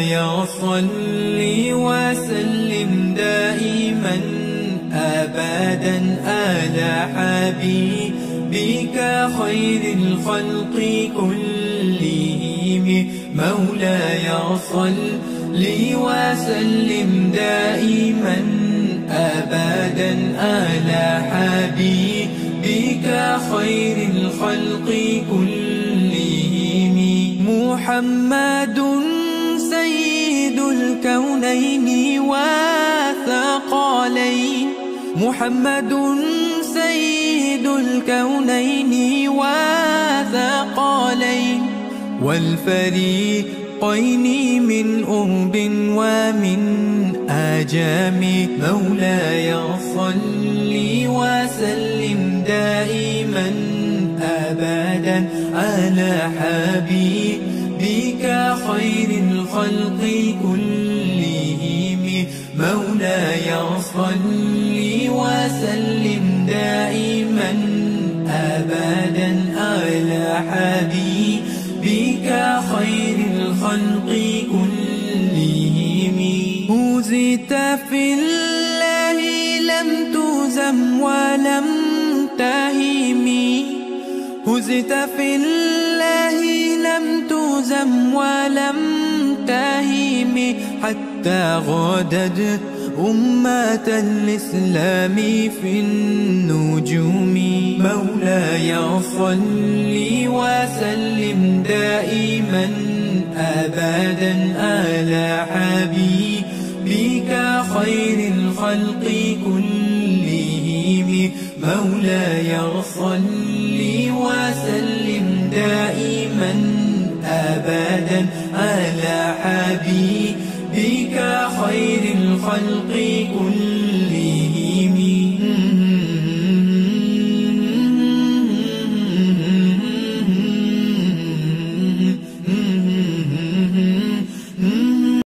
مولاي صل وسلم دائما أبدا على حبيبك خير الخلق كلهم. مولاي صل وسلم دائما أبدا على حبيبك خير الخلق كلهم. محمد سيد الكونين والثقلين، محمد سيد الكونين والثقلين والفريقين من أرب ومن آجام. مولاي صل وسلم دائما أبدا على حبيبك خير الخلق كلهم. مولاي صل وسلم دائما أبدا على حبيبك خير الخلق كلهم. هزت في الله لم تزم ولم تهم، هزت في الله لم تزم ولم تهم، حتى غادت أمة الإسلام في النجوم. مولاي صل وسلم دائما أبدا على حبيبك خير الخلق كلهم. مولاي صل وسلم دائما أبدا على حبيبك خير الخلق كلهم.